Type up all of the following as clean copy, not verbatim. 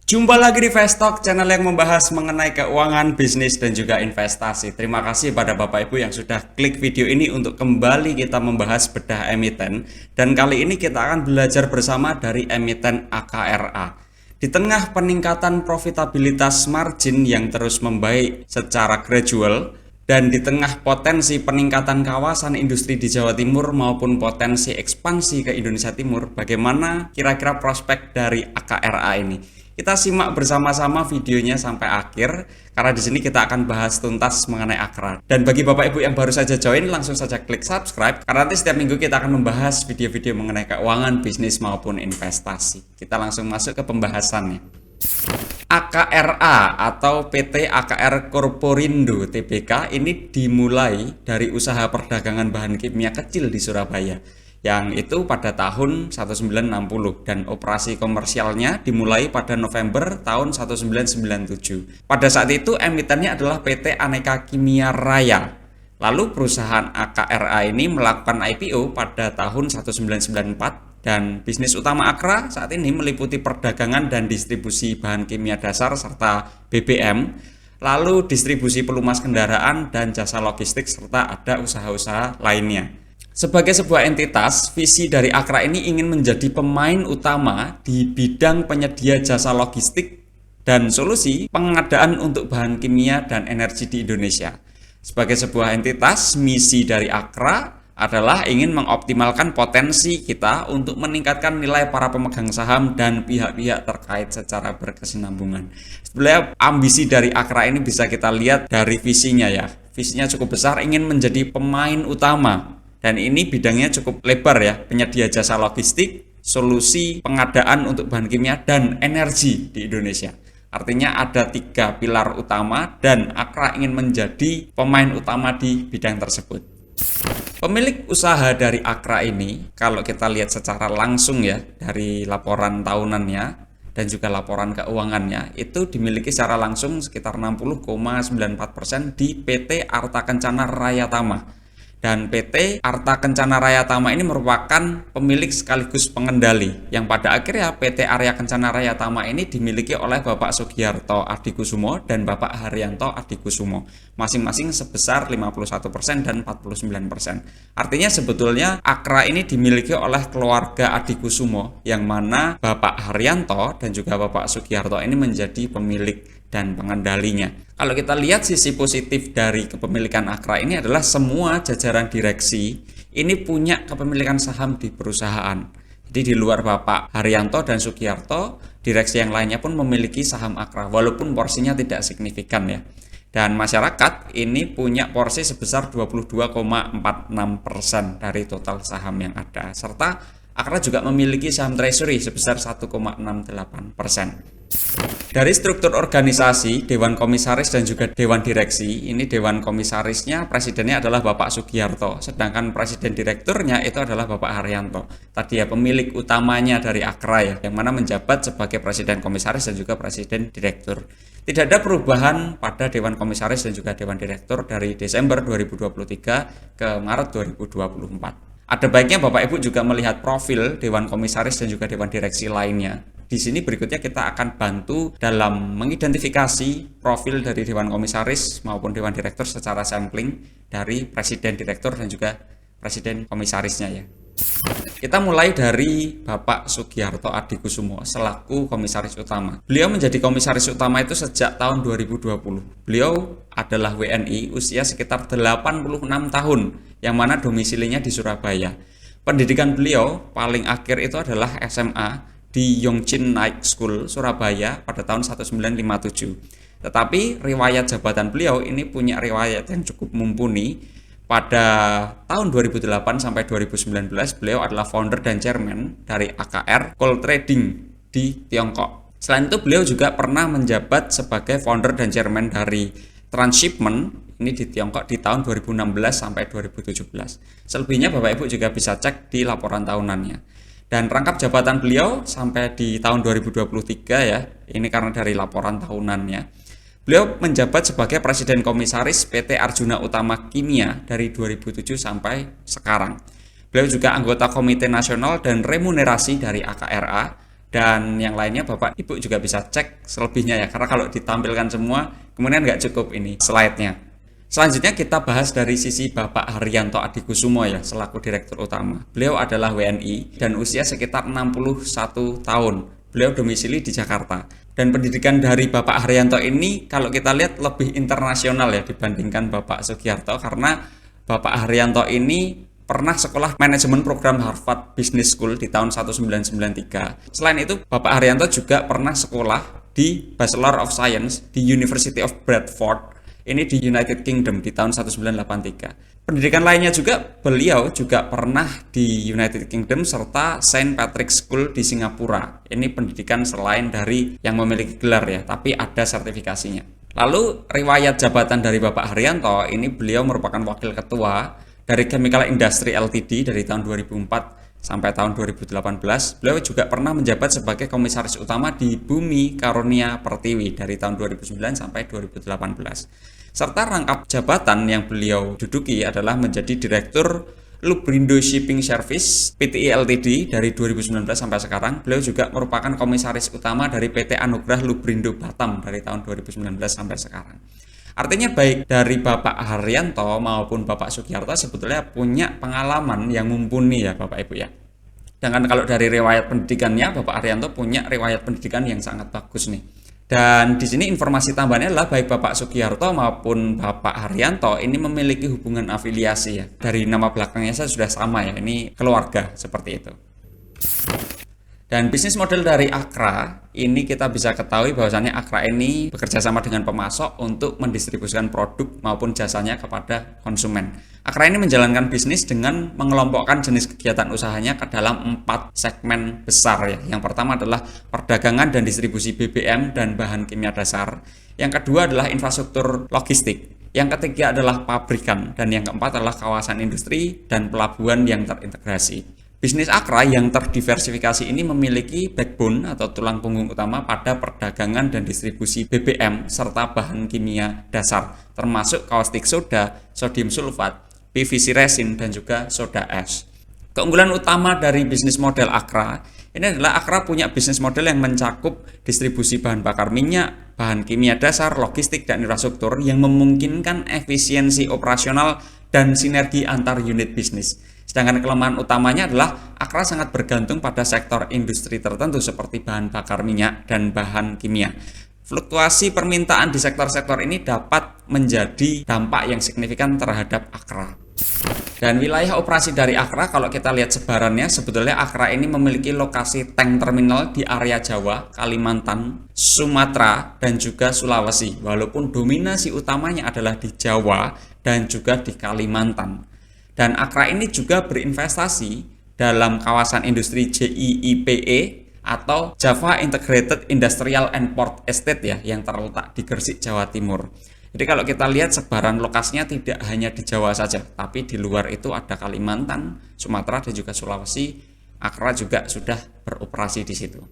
Jumpa lagi di Vestalk, channel yang membahas mengenai keuangan, bisnis, dan juga investasi. Terima kasih pada Bapak Ibu yang sudah klik video ini untuk kembali kita membahas bedah emiten. Dan kali ini kita akan belajar bersama dari emiten AKRA. Di tengah peningkatan profitabilitas margin yang terus membaik secara gradual, dan di tengah potensi peningkatan kawasan industri di Jawa Timur maupun potensi ekspansi ke Indonesia Timur, bagaimana kira-kira prospek dari AKRA ini? Kita simak bersama-sama videonya sampai akhir, karena di sini kita akan bahas tuntas mengenai AKRA. Dan bagi Bapak Ibu yang baru saja join, langsung saja klik subscribe, karena nanti setiap minggu kita akan membahas video-video mengenai keuangan, bisnis maupun investasi. Kita langsung masuk ke pembahasannya. AKRA atau PT AKR Corporindo Tbk ini dimulai dari usaha perdagangan bahan kimia kecil di Surabaya, yang itu pada tahun 1960, dan operasi komersialnya dimulai pada November tahun 1997. Pada saat itu emitennya adalah PT Aneka Kimia Raya. Lalu perusahaan AKRA ini melakukan IPO pada tahun 1994, dan bisnis utama AKRA saat ini meliputi perdagangan dan distribusi bahan kimia dasar serta BBM, lalu distribusi pelumas kendaraan dan jasa logistik, serta ada usaha-usaha lainnya. Sebagai sebuah entitas, visi dari AKRA ini ingin menjadi pemain utama di bidang penyedia jasa logistik dan solusi pengadaan untuk bahan kimia dan energi di Indonesia. Sebagai sebuah entitas, misi dari AKRA adalah ingin mengoptimalkan potensi kita untuk meningkatkan nilai para pemegang saham dan pihak-pihak terkait secara berkesinambungan. Sebenarnya ambisi dari AKRA ini bisa kita lihat dari visinya ya. Visinya cukup besar, ingin menjadi pemain utama. Dan ini bidangnya cukup lebar ya, penyedia jasa logistik, solusi pengadaan untuk bahan kimia, dan energi di Indonesia. Artinya ada 3 pilar utama dan AKRA ingin menjadi pemain utama di bidang tersebut. Pemilik usaha dari AKRA ini, kalau kita lihat secara langsung ya, dari laporan tahunannya dan juga laporan keuangannya, itu dimiliki secara langsung sekitar 60,94% di PT Arta Kencana Raya Tama. Dan PT Arta Kencana Raya Tama ini merupakan pemilik sekaligus pengendali, yang pada akhirnya PT Arya Kencana Raya Tama ini dimiliki oleh Bapak Sugiarto Adikusumo dan Bapak Haryanto Adikusumo, masing-masing sebesar 51% dan 49%. Artinya sebetulnya AKRA ini dimiliki oleh keluarga Adikusumo, yang mana Bapak Haryanto dan juga Bapak Sugiarto ini menjadi pemilik dan pengendalinya. Kalau kita lihat sisi positif dari kepemilikan AKRA ini adalah semua jajaran direksi ini punya kepemilikan saham di perusahaan. Jadi di luar Bapak Haryanto dan Sugiarto, direksi yang lainnya pun memiliki saham AKRA walaupun porsinya tidak signifikan ya. Dan masyarakat ini punya porsi sebesar 22,46% dari total saham yang ada. Serta AKRA juga memiliki saham treasury sebesar 1,68%. Dari struktur organisasi, Dewan Komisaris dan juga Dewan Direksi, ini Dewan Komisarisnya, presidennya adalah Bapak Sugiarto, sedangkan presiden direkturnya itu adalah Bapak Haryanto. Tadi ya, pemilik utamanya dari AKRA ya, yang mana menjabat sebagai presiden komisaris dan juga presiden direktur. Tidak ada perubahan pada Dewan Komisaris dan juga Dewan Direktur dari Desember 2023 ke Maret 2024. Ada baiknya Bapak Ibu juga melihat profil Dewan Komisaris dan juga Dewan Direksi lainnya. Di sini berikutnya kita akan bantu dalam mengidentifikasi profil dari Dewan Komisaris maupun Dewan Direktur secara sampling dari Presiden Direktur dan juga Presiden Komisarisnya ya. Kita mulai dari Bapak Sugiarto Adikusumo selaku Komisaris Utama. Beliau menjadi Komisaris Utama itu sejak tahun 2020. Beliau adalah WNI usia sekitar 86 tahun, yang mana domisilinya di Surabaya. Pendidikan beliau paling akhir itu adalah SMA di Yongchin Night School Surabaya pada tahun 1957. Tetapi riwayat jabatan beliau ini punya riwayat yang cukup mumpuni. Pada tahun 2008 sampai 2019 beliau adalah founder dan chairman dari AKR Coal Trading di Tiongkok. Selain itu beliau juga pernah menjabat sebagai founder dan chairman dari Transshipment ini di Tiongkok di tahun 2016 sampai 2017. Selebihnya Bapak Ibu juga bisa cek di laporan tahunannya. Dan rangkap jabatan beliau sampai di tahun 2023 ya, ini karena dari laporan tahunannya. Beliau menjabat sebagai Presiden Komisaris PT Arjuna Utama Kimia dari 2007 sampai sekarang. Beliau juga anggota Komite Nasional dan Remunerasi dari AKRA Dan yang lainnya Bapak Ibu juga bisa cek selebihnya ya, karena kalau ditampilkan semua kemudian nggak cukup ini slide-nya. Selanjutnya kita bahas dari sisi Bapak Haryanto Adikusumo ya, selaku Direktur Utama. Beliau adalah WNI dan usia sekitar 61 tahun. Beliau domisili di Jakarta. Dan pendidikan dari Bapak Haryanto ini kalau kita lihat lebih internasional ya dibandingkan Bapak Sugiarto, karena Bapak Haryanto ini pernah sekolah manajemen program Harvard Business School di tahun 1993. Selain itu, Bapak Haryanto juga pernah sekolah di Bachelor of Science di University of Bradford, ini di United Kingdom di tahun 1983. Pendidikan lainnya juga, beliau juga pernah di United Kingdom serta Saint Patrick's School di Singapura. Ini pendidikan selain dari yang memiliki gelar ya, tapi ada sertifikasinya. Lalu riwayat jabatan dari Bapak Haryanto, ini beliau merupakan wakil ketua dari Chemical Industry Ltd dari tahun 2004 sampai tahun 2018. Beliau juga pernah menjabat sebagai komisaris utama di Bumi Karunia Pertiwi dari tahun 2009 sampai 2018. Serta rangkap jabatan yang beliau duduki adalah menjadi Direktur Lubrindo Shipping Service PTI Ltd dari 2019 sampai sekarang. Beliau juga merupakan komisaris utama dari PT Anugrah Lubrindo Batam dari tahun 2019 sampai sekarang. Artinya baik dari Bapak Haryanto maupun Bapak Sugiarto sebetulnya punya pengalaman yang mumpuni ya Bapak Ibu ya. Dan kalau dari riwayat pendidikannya, Bapak Haryanto punya riwayat pendidikan yang sangat bagus nih. Dan di sini informasi tambahannya adalah baik Bapak Sugiarto maupun Bapak Haryanto ini memiliki hubungan afiliasi ya. Dari nama belakangnya saya sudah sama ya, ini keluarga seperti itu. Dan bisnis model dari Akra ini kita bisa ketahui bahwasannya Akra ini bekerja sama dengan pemasok untuk mendistribusikan produk maupun jasanya kepada konsumen. Akra ini menjalankan bisnis dengan mengelompokkan jenis kegiatan usahanya ke dalam 4 segmen besar ya. Yang pertama adalah perdagangan dan distribusi BBM dan bahan kimia dasar. Yang kedua adalah infrastruktur logistik. Yang ketiga adalah pabrikan. Dan yang keempat adalah kawasan industri dan pelabuhan yang terintegrasi. Bisnis Akra yang terdiversifikasi ini memiliki backbone atau tulang punggung utama pada perdagangan dan distribusi BBM serta bahan kimia dasar, termasuk kaustik soda, sodium sulfat, PVC resin, dan juga soda ash. Keunggulan utama dari bisnis model Akra ini adalah Akra punya bisnis model yang mencakup distribusi bahan bakar minyak, bahan kimia dasar, logistik, dan infrastruktur yang memungkinkan efisiensi operasional dan sinergi antar unit bisnis. Sedangkan kelemahan utamanya adalah Akra sangat bergantung pada sektor industri tertentu seperti bahan bakar minyak dan bahan kimia. Fluktuasi permintaan di sektor-sektor ini dapat menjadi dampak yang signifikan terhadap Akra. Dan wilayah operasi dari Akra, kalau kita lihat sebarannya, sebetulnya Akra ini memiliki lokasi tank terminal di area Jawa, Kalimantan, Sumatera, dan juga Sulawesi. Walaupun dominasi utamanya adalah di Jawa dan juga di Kalimantan. Dan Akra ini juga berinvestasi dalam kawasan industri JIIPE atau Java Integrated Industrial and Port Estate ya, yang terletak di Gresik, Jawa Timur. Jadi kalau kita lihat sebaran lokasinya tidak hanya di Jawa saja, tapi di luar itu ada Kalimantan, Sumatera, dan juga Sulawesi. Akra juga sudah beroperasi di situ.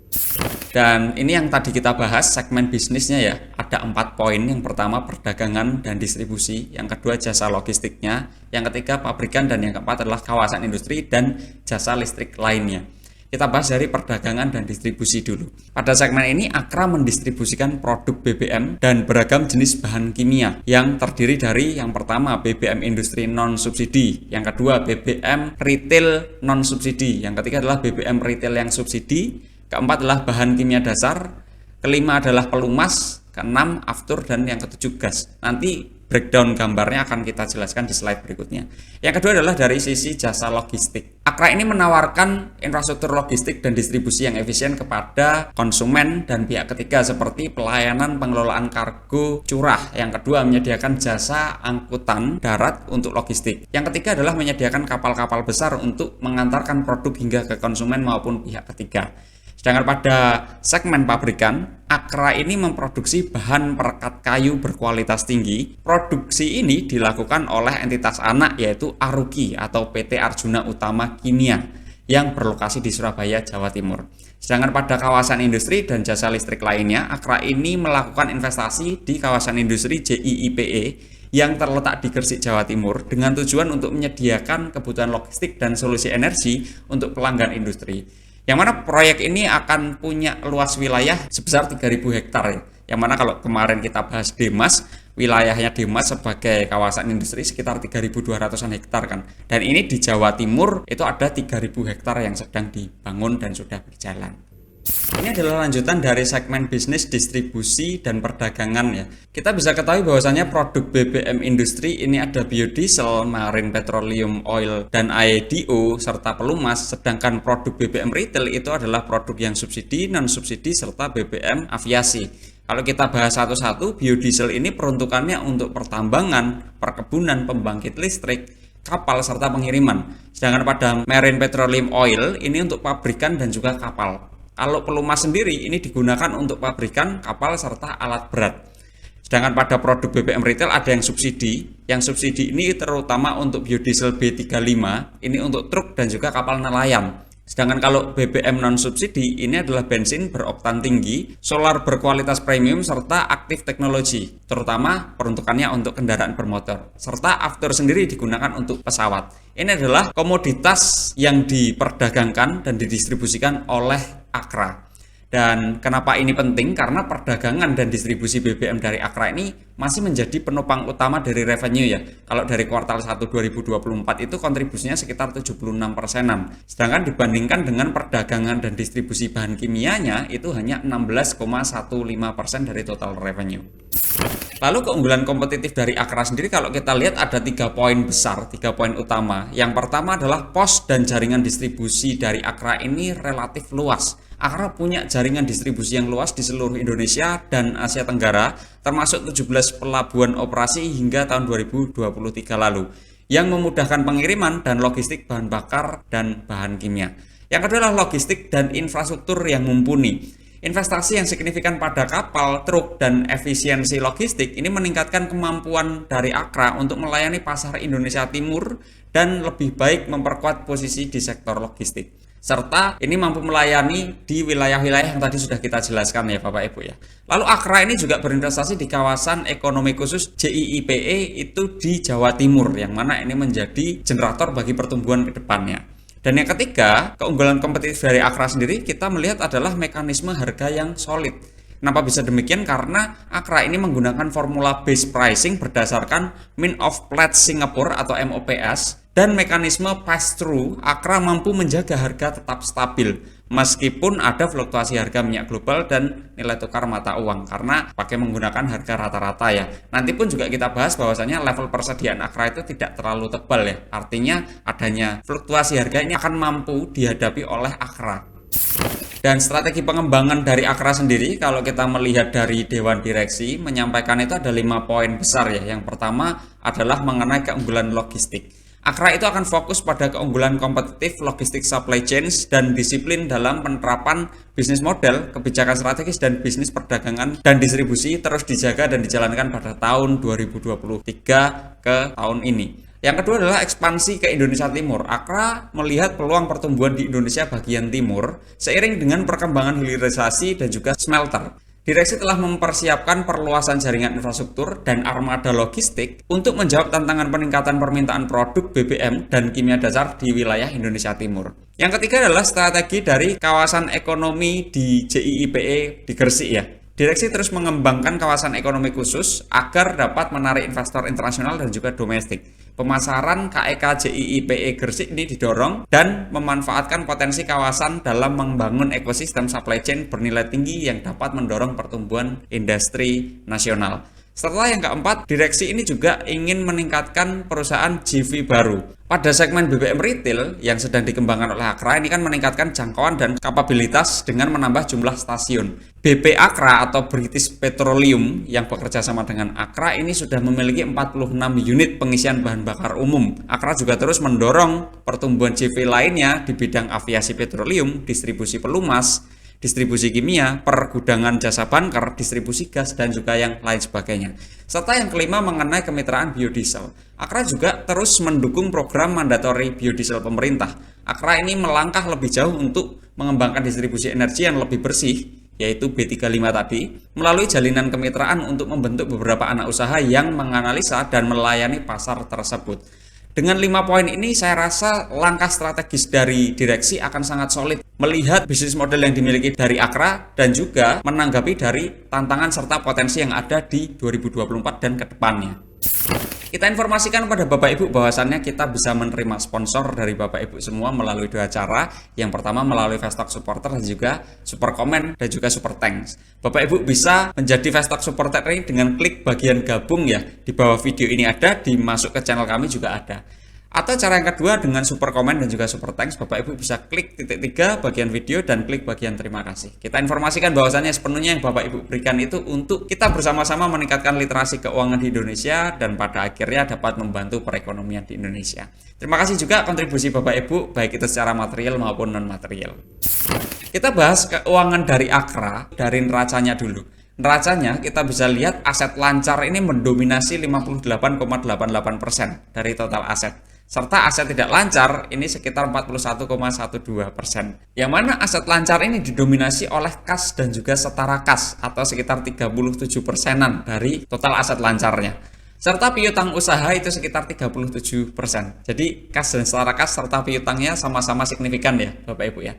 Dan ini yang tadi kita bahas segmen bisnisnya ya, ada 4 poin. Yang pertama perdagangan dan distribusi, yang kedua jasa logistiknya, yang ketiga pabrikan, dan yang keempat adalah kawasan industri dan jasa listrik lainnya. Kita bahas dari perdagangan dan distribusi dulu. Pada segmen ini Akra mendistribusikan produk BBM dan beragam jenis bahan kimia yang terdiri dari yang pertama BBM industri non subsidi, yang kedua BBM retail non subsidi, yang ketiga adalah BBM retail yang subsidi, keempat adalah bahan kimia dasar, kelima adalah pelumas, keenam aftur, dan yang ketujuh gas. Nanti breakdown gambarnya akan kita jelaskan di slide berikutnya. Yang kedua adalah dari sisi jasa logistik. Akra ini menawarkan infrastruktur logistik dan distribusi yang efisien kepada konsumen dan pihak ketiga seperti pelayanan pengelolaan kargo curah. Yang kedua menyediakan jasa angkutan darat untuk logistik. Yang ketiga adalah menyediakan kapal-kapal besar untuk mengantarkan produk hingga ke konsumen maupun pihak ketiga. Sedangkan pada segmen pabrikan, Akra ini memproduksi bahan perekat kayu berkualitas tinggi. Produksi ini dilakukan oleh entitas anak yaitu Aruki atau PT Arjuna Utama Kimia yang berlokasi di Surabaya, Jawa Timur. Sedangkan pada kawasan industri dan jasa listrik lainnya, Akra ini melakukan investasi di kawasan industri JIIPE yang terletak di Gresik, Jawa Timur dengan tujuan untuk menyediakan kebutuhan logistik dan solusi energi untuk pelanggan industri. Yang mana proyek ini akan punya luas wilayah sebesar 3.000 hektar ya. Yang mana kalau kemarin kita bahas Demas, wilayahnya Demas sebagai kawasan industri sekitar 3.200-an hektar kan. Dan ini di Jawa Timur itu ada 3.000 hektar yang sedang dibangun dan sudah berjalan. Ini adalah lanjutan dari segmen bisnis distribusi dan perdagangan ya. Kita bisa ketahui bahwasannya produk BBM industri ini ada biodiesel, marine petroleum oil, dan AEDO serta pelumas. Sedangkan produk BBM retail itu adalah produk yang subsidi, non subsidi serta BBM aviasi. Kalau kita bahas satu-satu, biodiesel ini peruntukannya untuk pertambangan, perkebunan, pembangkit listrik, kapal serta pengiriman. Sedangkan pada marine petroleum oil ini untuk pabrikan dan juga kapal. Kalau pelumas sendiri ini digunakan untuk pabrikan, kapal, serta alat berat. Sedangkan pada produk BBM retail ada yang subsidi. Yang subsidi ini terutama untuk biodiesel B35, ini untuk truk dan juga kapal nelayan. Sedangkan kalau BBM non subsidi ini adalah bensin beroktan tinggi, solar berkualitas premium, serta aktif teknologi, terutama peruntukannya untuk kendaraan bermotor. Serta after sendiri digunakan untuk pesawat. Ini adalah komoditas yang diperdagangkan dan didistribusikan oleh Akra. Dan kenapa ini penting? Karena perdagangan dan distribusi BBM dari Akra ini masih menjadi penopang utama dari revenue ya. Kalau dari kuartal 1 2024 itu kontribusinya sekitar 76%-an. Sedangkan dibandingkan dengan perdagangan dan distribusi bahan kimianya itu hanya 16,15% dari total revenue. Lalu keunggulan kompetitif dari Akra sendiri kalau kita lihat ada 3 poin besar, 3 poin utama. Yang pertama adalah pos dan jaringan distribusi dari Akra ini relatif luas. Akra punya jaringan distribusi yang luas di seluruh Indonesia dan Asia Tenggara, termasuk 17 pelabuhan operasi hingga tahun 2023 lalu, yang memudahkan pengiriman dan logistik bahan bakar dan bahan kimia. Yang kedua adalah logistik dan infrastruktur yang mumpuni. Investasi yang signifikan pada kapal, truk, dan efisiensi logistik ini meningkatkan kemampuan dari Akra untuk melayani pasar Indonesia Timur dan lebih baik memperkuat posisi di sektor logistik. Serta ini mampu melayani di wilayah-wilayah yang tadi sudah kita jelaskan ya Bapak Ibu ya. Lalu Akra ini juga berinvestasi di kawasan ekonomi khusus JIIPE itu di Jawa Timur, yang mana ini menjadi generator bagi pertumbuhan ke depannya. Dan yang ketiga, keunggulan kompetitif dari Akra sendiri kita melihat adalah mekanisme harga yang solid. Kenapa bisa demikian? Karena Akra ini menggunakan formula base pricing berdasarkan Mean of Platts Singapore atau MOPS, dan mekanisme pass-through. Akra mampu menjaga harga tetap stabil meskipun ada fluktuasi harga minyak global dan nilai tukar mata uang, karena pakai menggunakan harga rata-rata ya. Nanti pun juga kita bahas bahwasanya level persediaan Akra itu tidak terlalu tebal ya. Artinya adanya fluktuasi harga ini akan mampu dihadapi oleh Akra. Dan strategi pengembangan dari Akra sendiri kalau kita melihat dari Dewan Direksi menyampaikan itu ada 5 poin besar ya. Yang pertama adalah mengenai keunggulan logistik. Akra itu akan fokus pada keunggulan kompetitif logistik supply chains dan disiplin dalam penerapan bisnis model, kebijakan strategis dan bisnis perdagangan dan distribusi terus dijaga dan dijalankan pada tahun 2023 ke tahun ini. Yang kedua adalah ekspansi ke Indonesia Timur. Akra melihat peluang pertumbuhan di Indonesia bagian timur seiring dengan perkembangan hilirisasi dan juga smelter. Direksi telah mempersiapkan perluasan jaringan infrastruktur dan armada logistik untuk menjawab tantangan peningkatan permintaan produk BBM dan kimia dasar di wilayah Indonesia Timur. Yang ketiga adalah strategi dari kawasan ekonomi di JIIPE di Gresik ya. Direksi terus mengembangkan kawasan ekonomi khusus agar dapat menarik investor internasional dan juga domestik. Pemasaran KEK JIIPE Gresik ini didorong dan memanfaatkan potensi kawasan dalam membangun ekosistem supply chain bernilai tinggi yang dapat mendorong pertumbuhan industri nasional. Setelah yang keempat, direksi ini juga ingin meningkatkan perusahaan JV baru. Pada segmen BBM retail yang sedang dikembangkan oleh Akra ini kan meningkatkan jangkauan dan kapabilitas dengan menambah jumlah stasiun. BP Akra atau British Petroleum yang bekerja sama dengan Akra ini sudah memiliki 46 unit pengisian bahan bakar umum. Akra juga terus mendorong pertumbuhan JV lainnya di bidang aviasi petroleum, distribusi pelumas, distribusi kimia, pergudangan jasa bunker, distribusi gas, dan juga yang lain sebagainya. Serta yang kelima mengenai kemitraan biodiesel. Akra juga terus mendukung program mandatori biodiesel pemerintah. Akra ini melangkah lebih jauh untuk mengembangkan distribusi energi yang lebih bersih, yaitu B35 tadi, melalui jalinan kemitraan untuk membentuk beberapa anak usaha yang menganalisa dan melayani pasar tersebut. Dengan 5 poin ini saya rasa langkah strategis dari direksi akan sangat solid melihat bisnis model yang dimiliki dari Akra dan juga menanggapi dari tantangan serta potensi yang ada di 2024 dan ke depannya. Kita informasikan kepada Bapak Ibu bahwasannya kita bisa menerima sponsor dari Bapak Ibu semua melalui dua cara. Yang pertama melalui Fasttalk Supporter dan juga Super Comment dan juga Super Thanks. Bapak Ibu bisa menjadi Fasttalk Supporter ini dengan klik bagian gabung ya. Di bawah video ini ada, dimasuk ke channel kami juga ada. Atau cara yang kedua dengan Super Comment dan juga Super Thanks, Bapak Ibu bisa klik titik 3 bagian video dan klik bagian terima kasih. Kita informasikan bahwasannya sepenuhnya yang Bapak Ibu berikan itu untuk kita bersama-sama meningkatkan literasi keuangan di Indonesia dan pada akhirnya dapat membantu perekonomian di Indonesia. Terima kasih juga kontribusi Bapak Ibu baik itu secara material maupun non material. Kita bahas keuangan dari Akra dari neracanya dulu. Neracanya kita bisa lihat aset lancar ini mendominasi 58,88% dari total aset. Serta aset tidak lancar ini sekitar 41,12%. Yang mana aset lancar ini didominasi oleh kas dan juga setara kas atau sekitar 37%-an dari total aset lancarnya. Serta piutang usaha itu sekitar 37%. Jadi kas dan setara kas serta piutangnya sama-sama signifikan ya Bapak Ibu ya.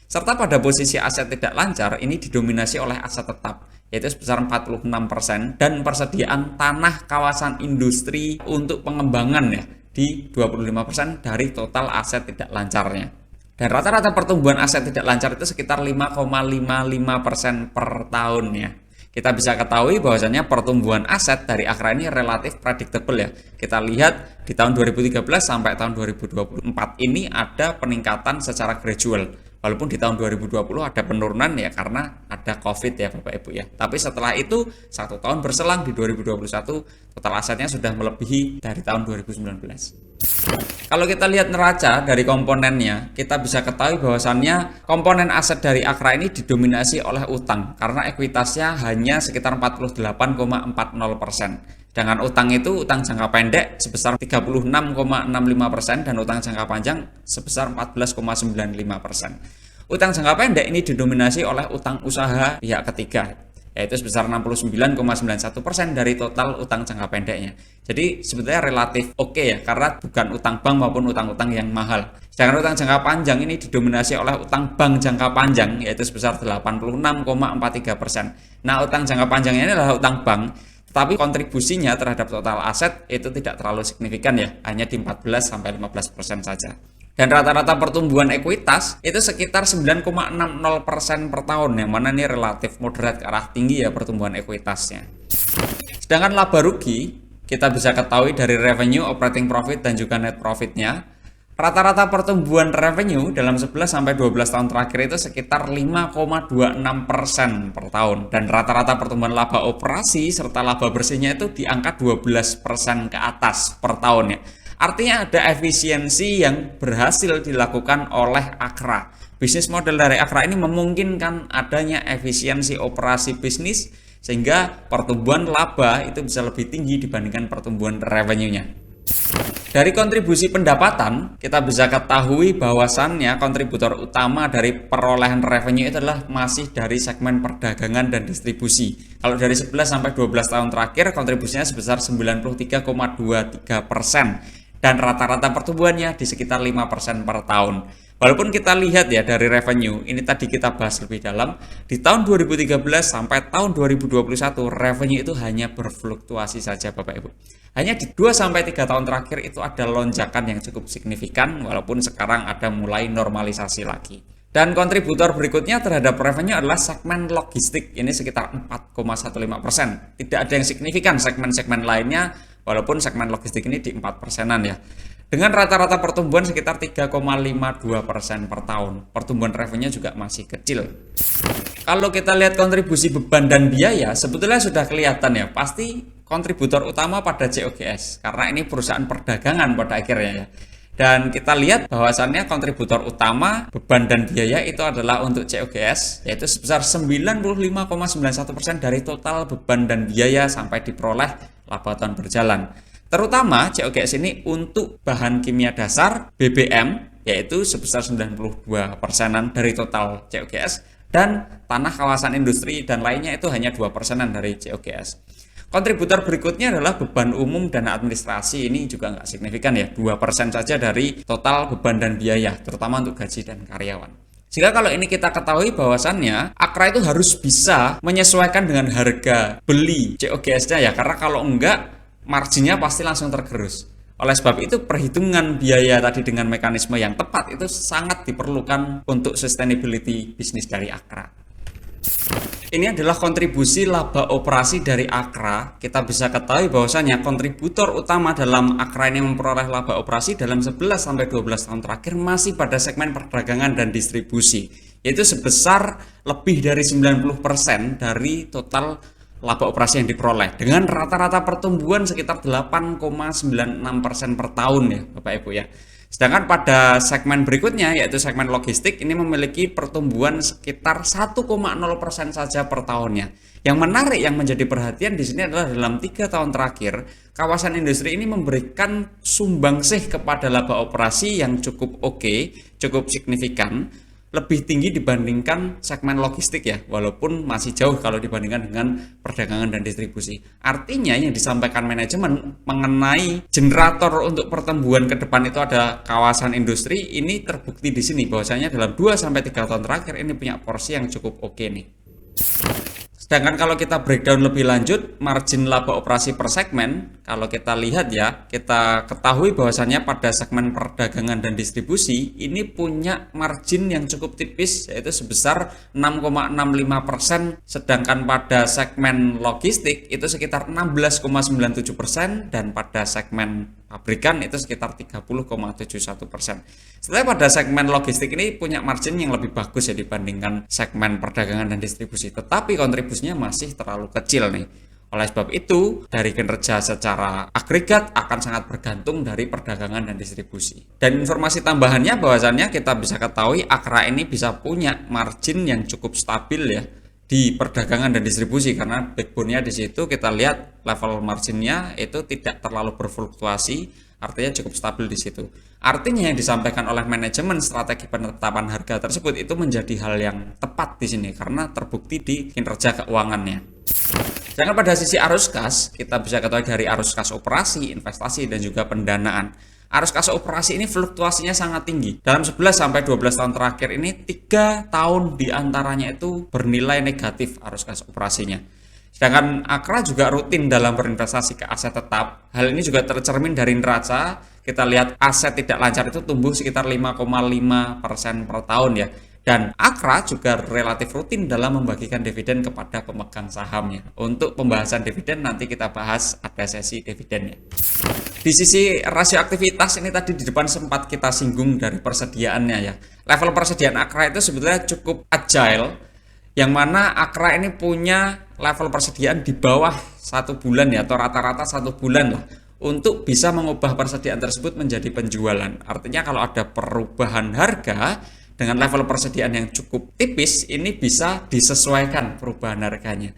Serta pada posisi aset tidak lancar ini didominasi oleh aset tetap yaitu sebesar 46% dan persediaan tanah kawasan industri untuk pengembangan ya di 25% dari total aset tidak lancarnya. Dan rata-rata pertumbuhan aset tidak lancar itu sekitar 5,55% per tahun ya. Kita bisa ketahui bahwasannya pertumbuhan aset dari Akra ini relatif predictable ya. Kita lihat di tahun 2013 sampai tahun 2024 ini ada peningkatan secara gradual. Walaupun di tahun 2020 ada penurunan ya karena ada COVID ya Bapak Ibu ya. Tapi setelah itu 1 tahun berselang di 2021 total asetnya sudah melebihi dari tahun 2019. Kalau kita lihat neraca dari komponennya, kita bisa ketahui bahwasannya komponen aset dari Akra ini didominasi oleh utang karena ekuitasnya hanya sekitar 48,40%. Dengan utang itu utang jangka pendek sebesar 36,65% dan utang jangka panjang sebesar 14,95%. Utang jangka pendek ini didominasi oleh utang usaha pihak ketiga yaitu sebesar 69,91% dari total utang jangka pendeknya. Jadi sebetulnya relatif oke ya karena bukan utang bank maupun utang-utang yang mahal. Sedangkan utang jangka panjang ini didominasi oleh utang bank jangka panjang yaitu sebesar 86,43%. Nah, utang jangka panjangnya ini adalah utang bank, tapi kontribusinya terhadap total aset itu tidak terlalu signifikan ya, hanya di 14-15% saja. Dan rata-rata pertumbuhan ekuitas itu sekitar 9,60% per tahun, yang mana ini relatif moderat ke arah tinggi ya pertumbuhan ekuitasnya. Sedangkan laba rugi kita bisa ketahui dari revenue, operating profit dan juga net profitnya. Rata-rata pertumbuhan revenue dalam 11-12 tahun terakhir itu sekitar 5,26% per tahun. Dan rata-rata pertumbuhan laba operasi serta laba bersihnya itu di angka 12% ke atas per tahun ya. Artinya ada efisiensi yang berhasil dilakukan oleh Akra. Bisnis model dari Akra ini memungkinkan adanya efisiensi operasi bisnis sehingga pertumbuhan laba itu bisa lebih tinggi dibandingkan pertumbuhan revenue-nya. Dari kontribusi pendapatan, kita bisa ketahui bahwasannya kontributor utama dari perolehan revenue itu adalah masih dari segmen perdagangan dan distribusi. Kalau dari 11-12 tahun terakhir, kontribusinya sebesar 93,23%. Dan rata-rata pertumbuhannya di sekitar 5% per tahun. Walaupun kita lihat ya dari revenue, ini tadi kita bahas lebih dalam, di tahun 2013 sampai tahun 2021 revenue itu hanya berfluktuasi saja Bapak Ibu. Hanya di 2-3 tahun terakhir itu ada lonjakan yang cukup signifikan, walaupun sekarang ada mulai normalisasi lagi. Dan kontributor berikutnya terhadap revenue adalah segmen logistik, ini sekitar 4,15%. Tidak ada yang signifikan segmen-segmen lainnya, walaupun segmen logistik ini di 4%-an ya. Dengan rata-rata pertumbuhan sekitar 3,52% per tahun. Pertumbuhan revenue juga masih kecil. Kalau kita lihat kontribusi beban dan biaya, sebetulnya sudah kelihatan ya. Pasti kontributor utama pada COGS, karena ini perusahaan perdagangan pada akhirnya ya. Dan kita lihat bahwasannya kontributor utama beban dan biaya itu adalah untuk COGS, yaitu sebesar 95,91% dari total beban dan biaya sampai diperoleh laba tahun berjalan. Terutama COGS ini untuk bahan kimia dasar BBM, yaitu sebesar 92%-an dari total COGS, dan tanah kawasan industri dan lainnya itu hanya 2%-an dari COGS. Kontributor berikutnya adalah beban umum dan administrasi. Ini juga nggak signifikan ya, 2% saja dari total beban dan biaya, terutama untuk gaji dan karyawan. Jika kalau ini kita ketahui bahwasannya Akra itu harus bisa menyesuaikan dengan harga beli COGS-nya ya, karena kalau enggak marginnya pasti langsung tergerus. Oleh sebab itu perhitungan biaya tadi dengan mekanisme yang tepat itu sangat diperlukan untuk sustainability bisnis dari Akra. Ini adalah kontribusi laba operasi dari Akra. Kita bisa ketahui bahwasanya kontributor utama dalam Akra ini memperoleh laba operasi dalam 11-12 tahun terakhir masih pada segmen perdagangan dan distribusi, yaitu sebesar lebih dari 90% dari total laba operasi yang diperoleh dengan rata-rata pertumbuhan sekitar 8,96% per tahun ya Bapak Ibu ya. Sedangkan pada segmen berikutnya yaitu segmen logistik ini memiliki pertumbuhan sekitar 1,0% saja per tahunnya. Yang menarik yang menjadi perhatian di sini adalah dalam 3 tahun terakhir kawasan industri ini memberikan sumbangsih kepada laba operasi yang cukup oke, cukup signifikan, lebih tinggi dibandingkan segmen logistik ya, walaupun masih jauh kalau dibandingkan dengan perdagangan dan distribusi. Artinya yang disampaikan manajemen mengenai generator untuk pertumbuhan ke depan itu ada kawasan industri, ini terbukti di sini bahwasanya dalam 2-3 tahun terakhir ini punya porsi yang cukup oke nih. Sedangkan kalau kita breakdown lebih lanjut, margin laba operasi per segmen, kalau kita lihat ya, kita ketahui bahwasannya pada segmen perdagangan dan distribusi, ini punya margin yang cukup tipis, yaitu sebesar 6,65%, sedangkan pada segmen logistik itu sekitar 16,97%, dan pada segmen pabrikan itu sekitar 30,71%. Setelah pada segmen logistik ini punya margin yang lebih bagus ya dibandingkan segmen perdagangan dan distribusi, tetapi kontribusinya masih terlalu kecil nih. Oleh sebab itu, dari kinerja secara agregat akan sangat bergantung dari perdagangan dan distribusi. Dan informasi tambahannya bahwasannya kita bisa ketahui Akra ini bisa punya margin yang cukup stabil ya di perdagangan dan distribusi, karena backbone-nya di situ kita lihat level marginnya itu tidak terlalu berfluktuasi, artinya cukup stabil di situ. Artinya yang disampaikan oleh manajemen strategi penetapan harga tersebut itu menjadi hal yang tepat di sini karena terbukti di kinerja keuangannya. Sedangkan pada sisi arus kas, kita bisa ketahui dari arus kas operasi, investasi dan juga pendanaan. Arus kas operasi ini fluktuasinya sangat tinggi. Dalam 11-12 tahun terakhir ini 3 tahun diantaranya itu bernilai negatif arus kas operasinya. Sedangkan Akra juga rutin dalam berinvestasi ke aset tetap. Hal ini juga tercermin dari neraca. Kita lihat aset tidak lancar itu tumbuh sekitar 5,5% per tahun ya. Dan Akra juga relatif rutin dalam membagikan dividen kepada pemegang sahamnya. Untuk pembahasan dividen nanti kita bahas ada sesi dividennya. Di sisi rasio aktivitas ini tadi di depan sempat kita singgung dari persediaannya ya. Level persediaan Akra itu sebetulnya cukup agile, yang mana Akra ini punya level persediaan di bawah 1 bulan ya, atau rata-rata 1 bulan lah, untuk bisa mengubah persediaan tersebut menjadi penjualan. Artinya kalau ada perubahan harga dengan level persediaan yang cukup tipis, ini bisa disesuaikan perubahan harganya.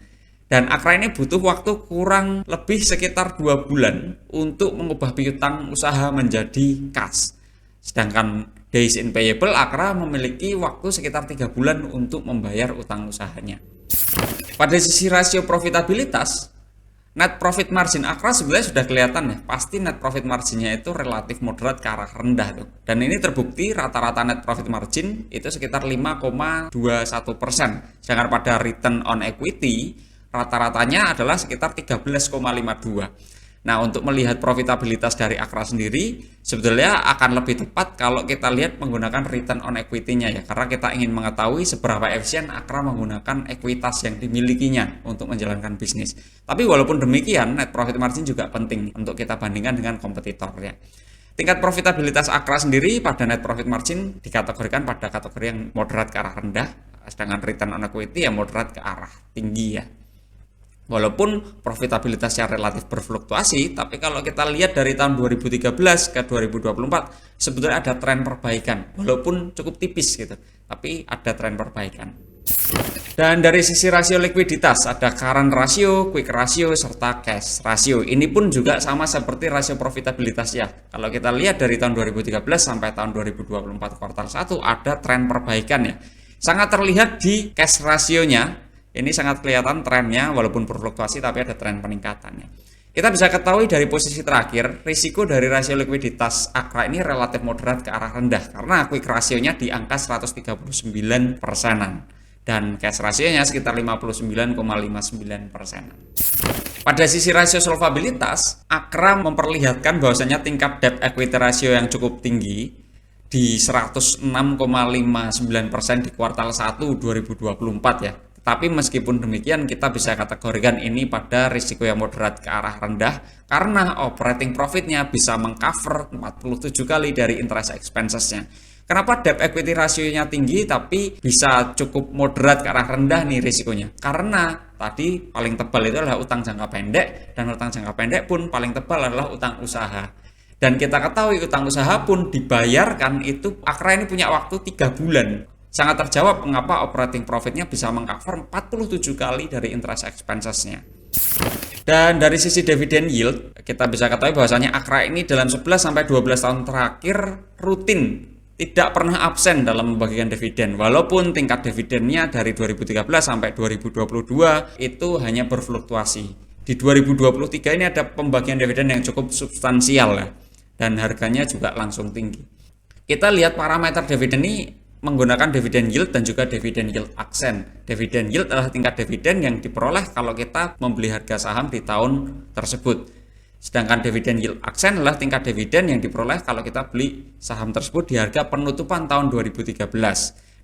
Dan Akra ini butuh waktu kurang lebih sekitar 2 bulan untuk mengubah piutang usaha menjadi kas. Sedangkan days in payable Akra memiliki waktu sekitar 3 bulan untuk membayar utang usahanya. Pada sisi rasio profitabilitas, net profit margin Akra sebenarnya sudah kelihatan ya, pasti net profit marginnya itu relatif moderat ke arah rendah tuh. Dan ini terbukti rata-rata net profit margin itu sekitar 5,21%. Sedangkan pada return on equity rata-ratanya adalah sekitar 13,52%. Nah, untuk melihat profitabilitas dari Akra sendiri sebetulnya akan lebih tepat kalau kita lihat menggunakan return on equity-nya ya, karena kita ingin mengetahui seberapa efisien Akra menggunakan ekuitas yang dimilikinya untuk menjalankan bisnis. Tapi walaupun demikian, net profit margin juga penting untuk kita bandingkan dengan kompetitornya. Tingkat profitabilitas Akra sendiri pada net profit margin dikategorikan pada kategori yang moderat ke arah rendah, sedangkan return on equity yang moderat ke arah tinggi ya. Walaupun profitabilitasnya relatif berfluktuasi, tapi kalau kita lihat dari tahun 2013 ke 2024, sebetulnya ada tren perbaikan, walaupun cukup tipis gitu, tapi ada tren perbaikan. Dan dari sisi rasio likuiditas, ada current ratio, quick ratio, serta cash ratio. Ini pun juga sama seperti rasio profitabilitas ya. Kalau kita lihat dari tahun 2013 sampai tahun 2024 kuartal 1, ada tren perbaikan ya. Sangat terlihat di cash rasionya, Ini sangat kelihatan trennya, walaupun berfluktuasi tapi ada tren peningkatannya. Kita bisa ketahui dari posisi terakhir, risiko dari rasio likuiditas Akra ini relatif moderat ke arah rendah karena quick rasionya di angka 139 persenan dan cash rasionya sekitar 59,59 persenan. Pada sisi rasio solvabilitas, Akra memperlihatkan bahwasanya tingkat debt equity ratio yang cukup tinggi di 106,59% di kuartal 1 2024 ya. Tapi meskipun demikian kita bisa kategorikan ini pada risiko yang moderat ke arah rendah karena operating profitnya bisa mengcover 47 kali dari interest expenses-nya. Kenapa debt equity rasionya tinggi tapi bisa cukup moderat ke arah rendah nih risikonya? Karena tadi paling tebal itu adalah utang jangka pendek dan utang jangka pendek pun paling tebal adalah utang usaha. Dan kita ketahui utang usaha pun dibayarkan itu Akra ini punya waktu 3 bulan. Sangat terjawab mengapa operating profitnya bisa mengcover 47 kali dari interest expenses-nya. Dan dari sisi dividend yield, kita bisa ketahui bahwasanya Akra ini dalam 11-12 tahun terakhir rutin tidak pernah absen dalam membagikan dividen. Walaupun tingkat dividennya dari 2013 sampai 2022 itu hanya berfluktuasi. Di 2023 ini ada pembagian dividen yang cukup substansial ya, dan harganya juga langsung tinggi. Kita lihat parameter dividen ini menggunakan dividen yield dan juga dividen yield aksen. Dividen yield adalah tingkat dividen yang diperoleh kalau kita membeli harga saham di tahun tersebut. Sedangkan dividen yield aksen adalah tingkat dividen yang diperoleh kalau kita beli saham tersebut di harga penutupan tahun 2013.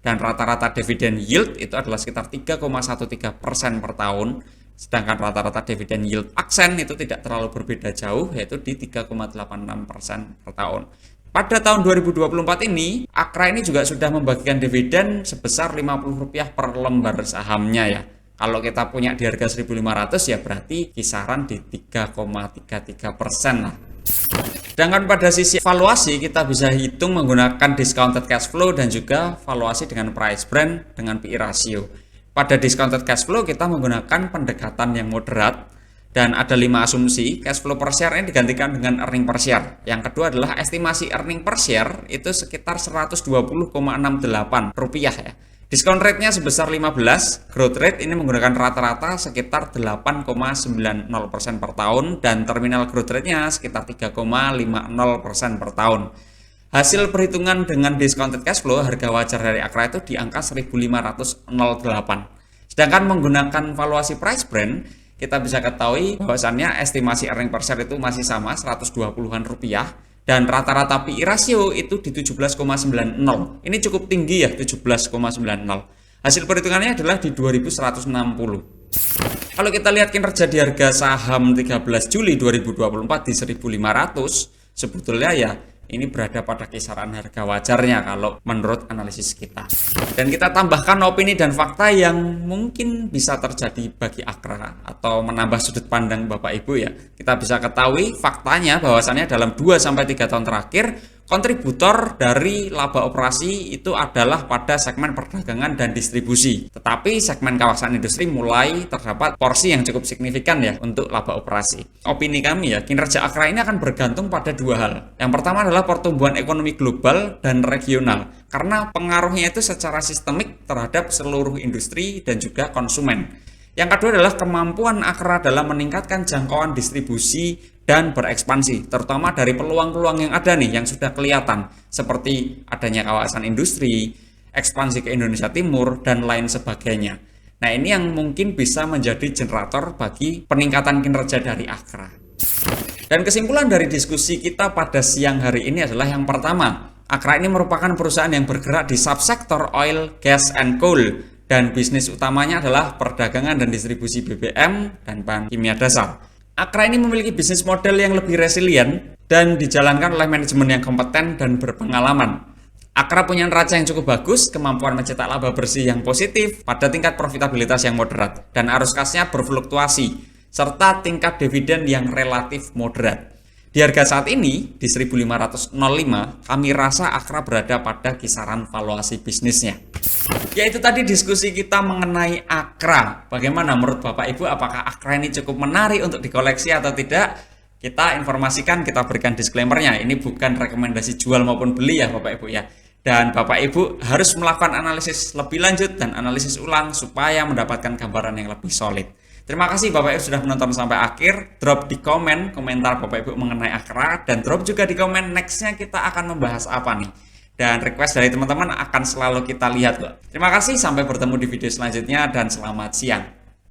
Dan rata-rata dividen yield itu adalah sekitar 3,13% per tahun. Sedangkan rata-rata dividen yield aksen itu tidak terlalu berbeda jauh, yaitu di 3,86% per tahun. Pada tahun 2024 ini, Akra ini juga sudah membagikan dividen sebesar Rp50 per lembar sahamnya ya. Kalau kita punya di harga 1.500 ya berarti kisaran di 3,33% lah. Sedangkan pada sisi valuasi kita bisa hitung menggunakan discounted cash flow dan juga valuasi dengan price brand dengan PE ratio. Pada discounted cash flow kita menggunakan pendekatan yang moderat. Dan ada 5 asumsi, cash flow per share ini digantikan dengan earning per share. Yang kedua adalah estimasi earning per share itu sekitar Rp120,68 ya. Diskon rate-nya sebesar 15, growth rate ini menggunakan rata-rata sekitar 8,90% per tahun dan terminal growth rate-nya sekitar 3,50% per tahun. Hasil perhitungan dengan discounted cash flow, harga wajar dari Akra itu di angka 1.508. Sedangkan menggunakan valuasi price brand, kita bisa ketahui bahwasannya estimasi earning per share itu masih sama Rp120-an dan rata-rata PE ratio itu di 17,90. Ini cukup tinggi ya, 17,90. Hasil perhitungannya adalah di 2160. Kalau kita lihat kinerja di harga saham 13 Juli 2024 di 1.500, sebetulnya ya ini berada pada kisaran harga wajarnya kalau menurut analisis kita. Dan kita tambahkan opini dan fakta yang mungkin bisa terjadi bagi Akra atau menambah sudut pandang Bapak Ibu ya. Kita bisa ketahui faktanya bahwasannya dalam 2-3 tahun terakhir kontributor dari laba operasi itu adalah pada segmen perdagangan dan distribusi. Tetapi segmen kawasan industri mulai terdapat porsi yang cukup signifikan ya untuk laba operasi. Opini kami ya, kinerja Akra ini akan bergantung pada 2 hal. Yang pertama adalah pertumbuhan ekonomi global dan regional. Karena pengaruhnya itu secara sistemik terhadap seluruh industri dan juga konsumen. Yang kedua adalah kemampuan Akra dalam meningkatkan jangkauan distribusi dan berekspansi, terutama dari peluang-peluang yang ada nih, yang sudah kelihatan, seperti adanya kawasan industri, ekspansi ke Indonesia Timur, dan lain sebagainya. Nah, ini yang mungkin bisa menjadi generator bagi peningkatan kinerja dari Akra. Dan kesimpulan dari diskusi kita pada siang hari ini adalah yang pertama, Akra ini merupakan perusahaan yang bergerak di subsektor oil, gas, and coal, dan bisnis utamanya adalah perdagangan dan distribusi BBM dan bahan kimia dasar. Akra ini memiliki bisnis model yang lebih resilient dan dijalankan oleh manajemen yang kompeten dan berpengalaman. Akra punya neraca yang cukup bagus, kemampuan mencetak laba bersih yang positif pada tingkat profitabilitas yang moderat, dan arus kasnya berfluktuasi, serta tingkat dividen yang relatif moderat. Di harga saat ini, di 1.505, kami rasa Akra berada pada kisaran valuasi bisnisnya. Yaitu tadi diskusi kita mengenai Akra. Bagaimana menurut Bapak Ibu, apakah Akra ini cukup menarik untuk dikoleksi atau tidak? Kita informasikan, kita berikan disclaimer-nya. Ini bukan rekomendasi jual maupun beli ya Bapak Ibu ya. Dan Bapak Ibu harus melakukan analisis lebih lanjut dan analisis ulang supaya mendapatkan gambaran yang lebih solid. Terima kasih Bapak Ibu sudah menonton sampai akhir. Drop di komentar Bapak Ibu mengenai Akra, dan drop juga di komen nextnya kita akan membahas apa nih. Dan request dari teman-teman akan selalu kita lihat kok. Terima kasih, sampai bertemu di video selanjutnya dan selamat siang.